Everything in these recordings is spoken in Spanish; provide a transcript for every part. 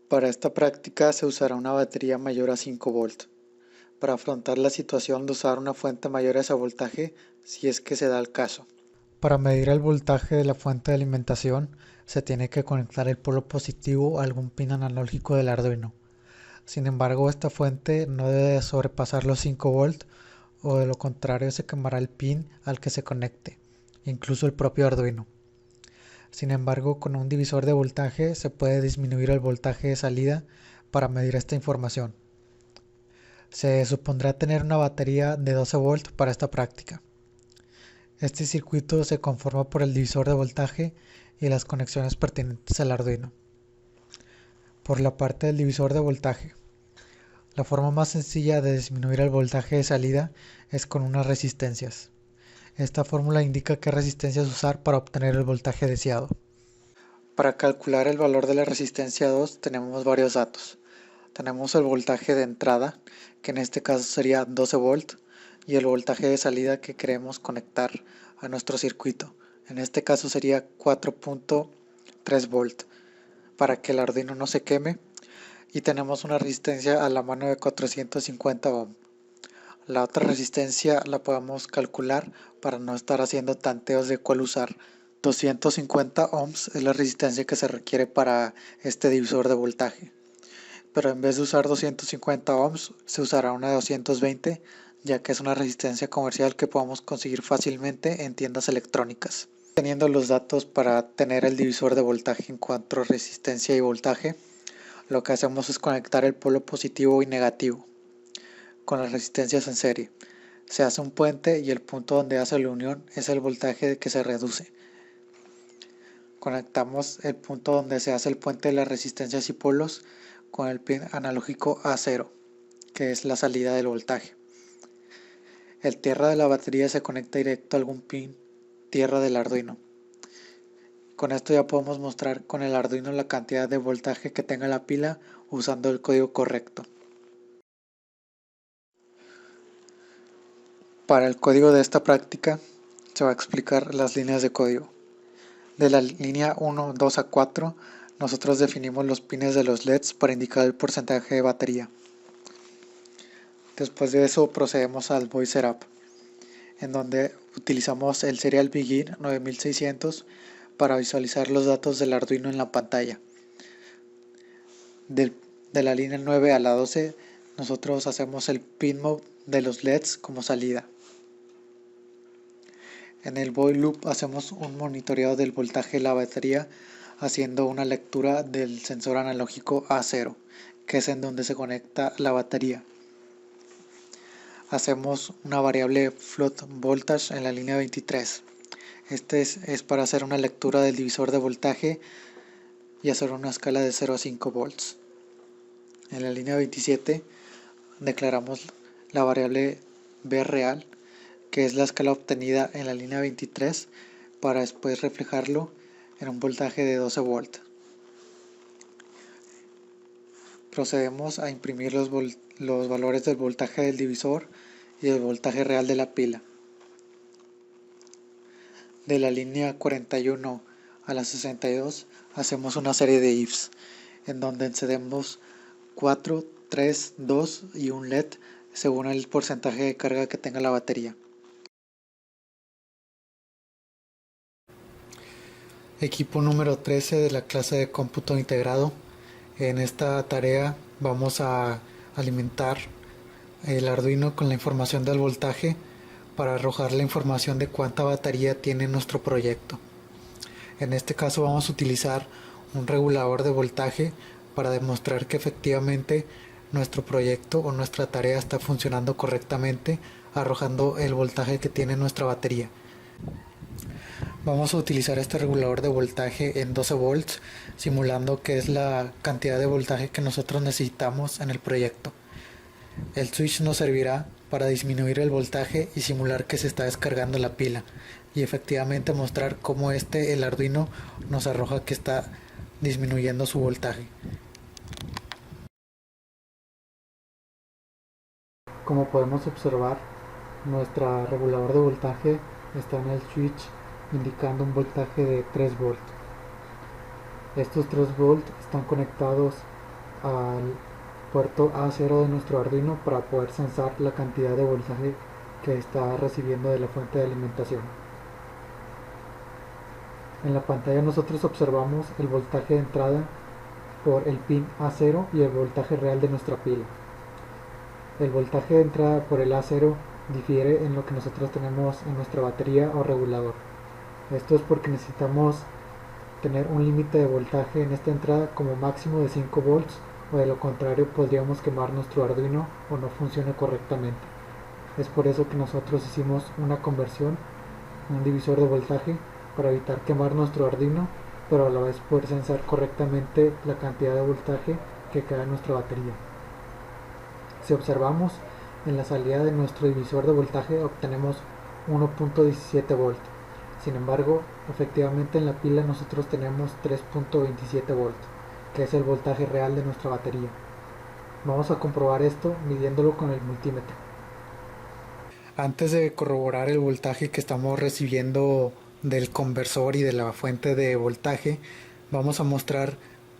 Para esta práctica se usará una batería mayor a 5 volts, para afrontar la situación de usar una fuente mayor a ese voltaje si es que se da el caso. Para medir el voltaje de la fuente de alimentación, se tiene que conectar el polo positivo a algún pin analógico del Arduino. Sin embargo, esta fuente no debe sobrepasar los 5 volts o de lo contrario se quemará el pin al que se conecte, incluso el propio Arduino. Sin embargo, con un divisor de voltaje se puede disminuir el voltaje de salida para medir esta información. Se supondrá tener una batería de 12 volts para esta práctica. Este circuito se conforma por el divisor de voltaje y las conexiones pertinentes al Arduino. Por la parte del divisor de voltaje, la forma más sencilla de disminuir el voltaje de salida es con unas resistencias. Esta fórmula indica qué resistencias usar para obtener el voltaje deseado. Para calcular el valor de la resistencia 2 tenemos varios datos. Tenemos el voltaje de entrada, que en este caso sería 12 volts, y el voltaje de salida que queremos conectar a nuestro circuito. En este caso sería 4.3 volts, para que el Arduino no se queme. Y tenemos una resistencia a la mano de 450 ohm. La otra resistencia la podemos calcular para no estar haciendo tanteos de cuál usar. 250 ohms es la resistencia que se requiere para este divisor de voltaje. Pero en vez de usar 250 ohms, se usará una de 220, ya que es una resistencia comercial que podemos conseguir fácilmente en tiendas electrónicas. Teniendo los datos para tener el divisor de voltaje en cuanto a resistencia y voltaje, lo que hacemos es conectar el polo positivo y negativo con las resistencias en serie. Se hace un puente y el punto donde hace la unión es el voltaje que se reduce. Conectamos el punto donde se hace el puente de las resistencias y polos con el pin analógico A0, que es la salida del voltaje. El tierra de la batería se conecta directo a algún pin tierra del Arduino. Con esto ya podemos mostrar con el Arduino la cantidad de voltaje que tenga la pila usando el código correcto. Para el código de esta práctica se va a explicar las líneas de código. De la línea 1, 2 a 4, nosotros definimos los pines de los LEDs para indicar el porcentaje de batería. Después de eso procedemos al Void Setup, en donde utilizamos el Serial Begin 9600 para visualizar los datos del Arduino en la pantalla. De la línea 9 a la 12, nosotros hacemos el Pin Mode de los LEDs como salida. En el Void Loop hacemos un monitoreo del voltaje de la batería haciendo una lectura del sensor analógico A0, que es en donde se conecta la batería. Hacemos una variable Float Voltage en la línea 23. Este es para hacer una lectura del divisor de voltaje y hacer una escala de 0 a 5 volts. En la línea 27 declaramos la variable Vreal, que es la escala obtenida en la línea 23, para después reflejarlo en un voltaje de 12 volts. Procedemos a imprimir los valores del voltaje del divisor y del voltaje real de la pila. De la línea 41 a la 62 hacemos una serie de ifs, en donde encendemos 4, 3, 2 y un LED según el porcentaje de carga que tenga la batería. Equipo número 13 de la clase de cómputo integrado. En esta tarea vamos a alimentar el Arduino con la información del voltaje para arrojar la información de cuánta batería tiene nuestro proyecto. En este caso vamos a utilizar un regulador de voltaje para demostrar que efectivamente nuestro proyecto o nuestra tarea está funcionando correctamente, arrojando el voltaje que tiene nuestra batería. Vamos a utilizar este regulador de voltaje en 12 volts, simulando que es la cantidad de voltaje que nosotros necesitamos en el proyecto. El switch nos servirá para disminuir el voltaje y simular que se está descargando la pila, y efectivamente mostrar cómo el Arduino nos arroja que está disminuyendo su voltaje. Como podemos observar, nuestro regulador de voltaje está en el switch indicando un voltaje de 3 volts. Estos 3 volts están conectados al puerto A0 de nuestro Arduino para poder censar la cantidad de voltaje que está recibiendo de la fuente de alimentación. En la pantalla nosotros observamos el voltaje de entrada por el pin A0 y el voltaje real de nuestra pila. El voltaje de entrada por el A0 difiere en lo que nosotros tenemos en nuestra batería o regulador. Esto es porque necesitamos tener un límite de voltaje en esta entrada como máximo de 5 volts, o de lo contrario podríamos quemar nuestro Arduino o no funcione correctamente. Es por eso que nosotros hicimos una conversión, un divisor de voltaje, para evitar quemar nuestro Arduino, pero a la vez poder censar correctamente la cantidad de voltaje que queda en nuestra batería. Si observamos, en la salida de nuestro divisor de voltaje obtenemos 1.17 volt. Sin embargo, efectivamente en la pila nosotros tenemos 3.27 volt, que es el voltaje real de nuestra batería. Vamos a comprobar esto midiéndolo con el multímetro. Antes de corroborar el voltaje que estamos recibiendo del conversor y de la fuente de voltaje, vamos a mostrar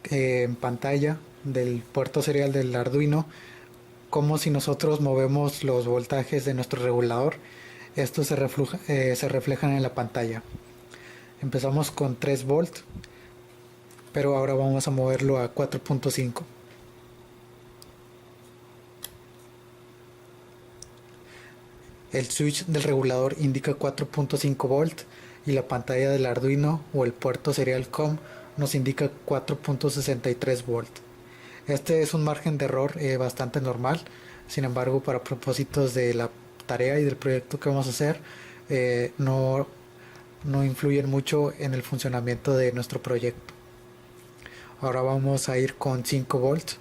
en pantalla del puerto serial del Arduino como si nosotros movemos los voltajes de nuestro regulador, estos se reflejan en la pantalla. Empezamos con 3 volts, pero ahora vamos a moverlo a 4.5. El switch del regulador indica 4.5 volts y la pantalla del Arduino o el puerto serial COM nos indica 4.63 volts. Este es un margen de error bastante normal. Sin embargo, para propósitos de la tarea y del proyecto que vamos a hacer, no influyen mucho en el funcionamiento de nuestro proyecto. Ahora vamos a ir con 5 volts.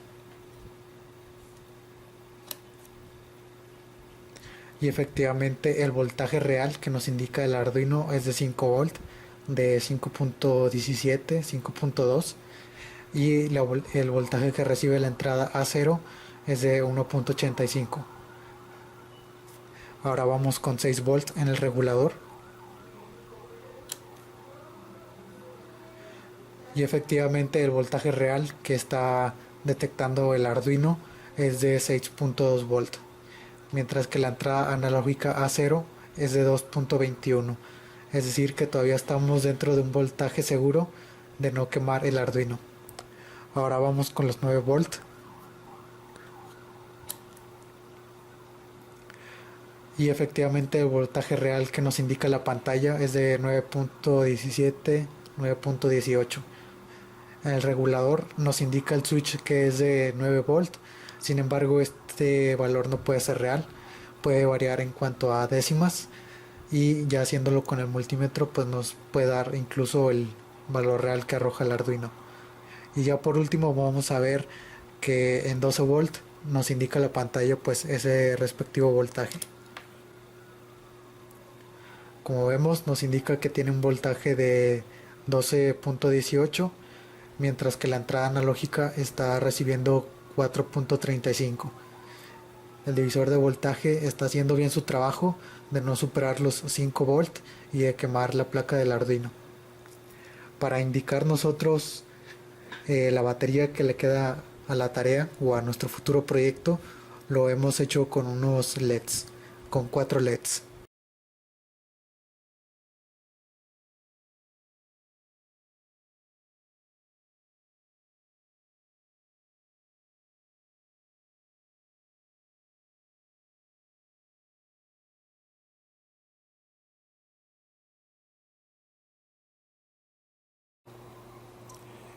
Y efectivamente el voltaje real que nos indica el Arduino es de 5 volts, de 5.17, 5.2. Y el voltaje que recibe la entrada A0 es de 1.85. Ahora vamos con 6 volts en el regulador. Y efectivamente el voltaje real que está detectando el Arduino es de 6.2 volts, mientras que la entrada analógica A0 es de 2.21. Es decir, que todavía estamos dentro de un voltaje seguro de no quemar el Arduino. Ahora vamos con los 9 volts. Y efectivamente el voltaje real que nos indica la pantalla es de 9.17, 9.18. El regulador nos indica el switch que es de 9 volts. Sin embargo, este valor no puede ser real, puede variar en cuanto a décimas, y ya haciéndolo con el multímetro pues nos puede dar incluso el valor real que arroja el Arduino. Y ya por último vamos a ver que en 12 volts nos indica la pantalla pues ese respectivo voltaje. Como vemos nos indica que tiene un voltaje de 12.18, mientras que la entrada analógica está recibiendo 4.35. El divisor de voltaje está haciendo bien su trabajo de no superar los 5 volts y de quemar la placa del Arduino. Para indicar nosotros la batería que le queda a la tarea o a nuestro futuro proyecto, lo hemos hecho con unos LEDs, con 4 LEDs.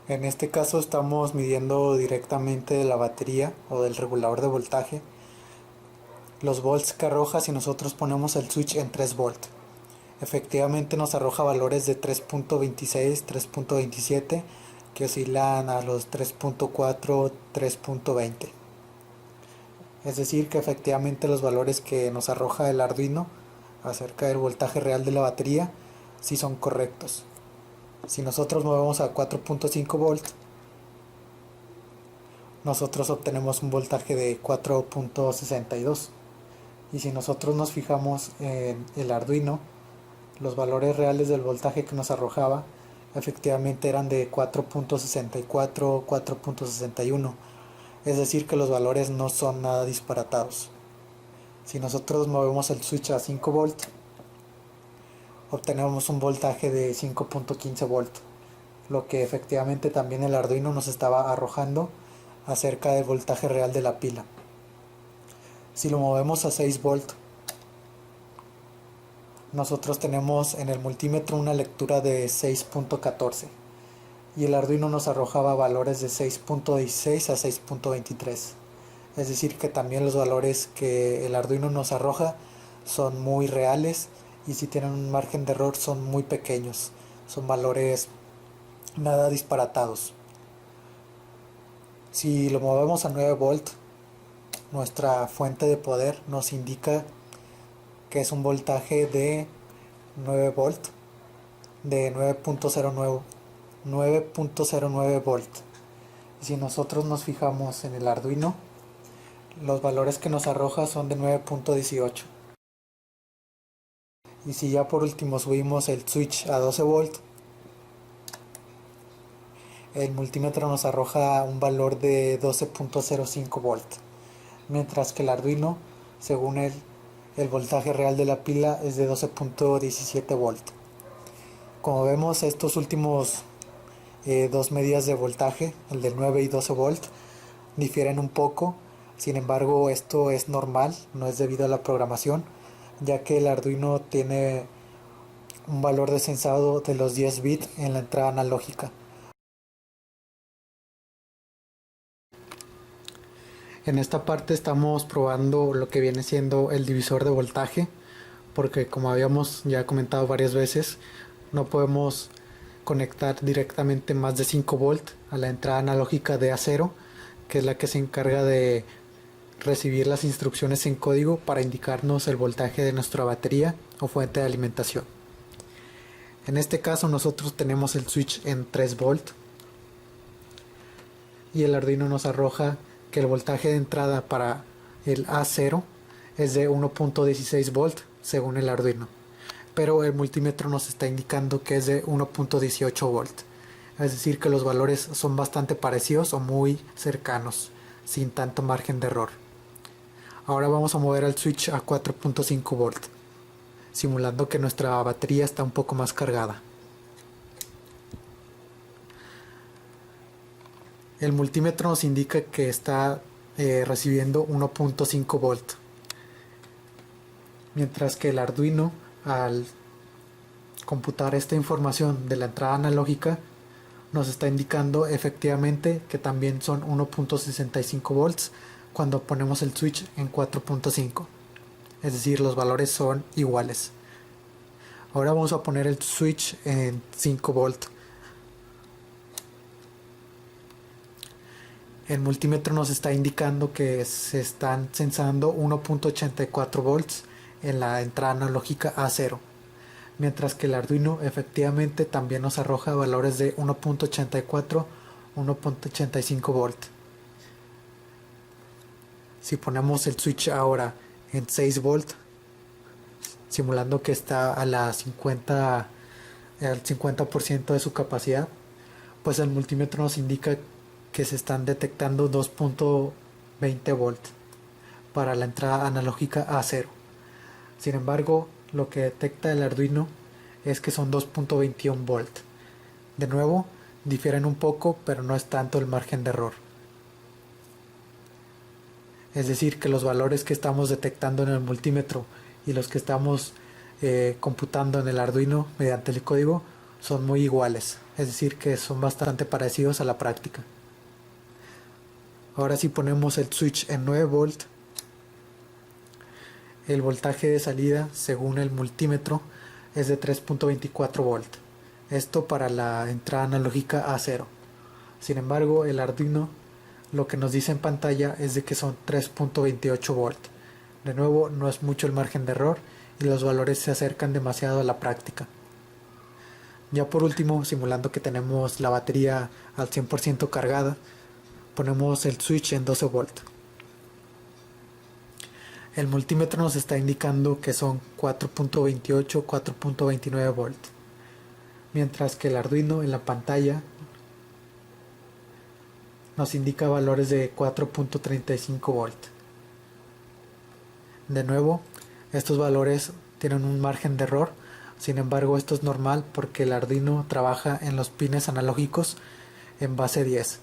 En este caso estamos midiendo directamente de la batería o del regulador de voltaje los volts que arroja si nosotros ponemos el switch en 3 volts. Efectivamente nos arroja valores de 3.26, 3.27 que oscilan a los 3.4, 3.20. Es decir que efectivamente los valores que nos arroja el Arduino acerca del voltaje real de la batería sí son correctos. Si nosotros movemos a 4.5 volts, nosotros obtenemos un voltaje de 4.62. Y si nosotros nos fijamos en el Arduino, los valores reales del voltaje que nos arrojaba efectivamente eran de 4.64, 4.61, es decir que los valores no son nada disparatados. Si nosotros movemos el switch a 5 volts, obtenemos un voltaje de 5.15 volts, lo que efectivamente también el Arduino nos estaba arrojando acerca del voltaje real de la pila. Si lo movemos a 6 volts, nosotros tenemos en el multímetro una lectura de 6.14 y el Arduino nos arrojaba valores de 6.16 a 6.23. Es decir que también los valores que el Arduino nos arroja son muy reales y si tienen un margen de error son muy pequeños, son valores nada disparatados. Si lo movemos a 9 volts, nuestra fuente de poder nos indica que es un voltaje de 9 volts, de 9.09 volts. Si nosotros nos fijamos en el Arduino, los valores que nos arroja son de 9.18. Y si ya por último subimos el switch a 12 volts, el multímetro nos arroja un valor de 12.05 volts, mientras que el Arduino, según el voltaje real de la pila, es de 12.17 volts. Como vemos, estos últimos dos medidas de voltaje, el de 9 y 12 volts, difieren un poco. Sin embargo, esto es normal, no es debido a la programación, ya que el Arduino tiene un valor de sensado de los 10 bits en la entrada analógica. En esta parte estamos probando lo que viene siendo el divisor de voltaje, porque como habíamos ya comentado varias veces, no podemos conectar directamente más de 5 volts a la entrada analógica de A0, que es la que se encarga de recibir las instrucciones en código para indicarnos el voltaje de nuestra batería o fuente de alimentación. En este caso nosotros tenemos el switch en 3 volts y el Arduino nos arroja que el voltaje de entrada para el A0 es de 1.16 volts según el Arduino, pero el multímetro nos está indicando que es de 1.18 volts, es decir que los valores son bastante parecidos o muy cercanos, sin tanto margen de error. Ahora vamos a mover el switch a 4.5 volts, simulando que nuestra batería está un poco más cargada. El multímetro nos indica que está recibiendo 1.5 volts, mientras que el Arduino, al computar esta información de la entrada analógica, nos está indicando efectivamente que también son 1.65 volts cuando ponemos el switch en 4.5, es decir, los valores son iguales. Ahora vamos a poner el switch en 5 volts. El multímetro nos está indicando que se están sensando 1.84 volts en la entrada analógica A0, mientras que el Arduino efectivamente también nos arroja valores de 1.84, 1.85 volts. Si ponemos el switch ahora en 6 volts, simulando que está a al 50% de su capacidad, pues el multímetro nos indica que se están detectando 2.20 volts para la entrada analógica A0. Sin embargo, lo que detecta el Arduino es que son 2.21 volts. De nuevo, difieren un poco, pero no es tanto el margen de error. Es decir, que los valores que estamos detectando en el multímetro y los que estamos computando en el Arduino mediante el código son muy iguales. Es decir, que son bastante parecidos a la práctica. Ahora si ponemos el switch en 9 volts, el voltaje de salida según el multímetro es de 3.24 volts. Esto para la entrada analógica A0. Sin embargo, el Arduino lo que nos dice en pantalla es de que son 3.28 volts. De nuevo, no es mucho el margen de error y los valores se acercan demasiado a la práctica. Ya por último, simulando que tenemos la batería al 100% cargada, ponemos el switch en 12 volts. El multímetro nos está indicando que son 4.28, 4.29 volts, mientras que el Arduino en la pantalla nos indica valores de 4.35 volt. De nuevo, estos valores tienen un margen de error, sin embargo esto es normal porque el Arduino trabaja en los pines analógicos en base 10,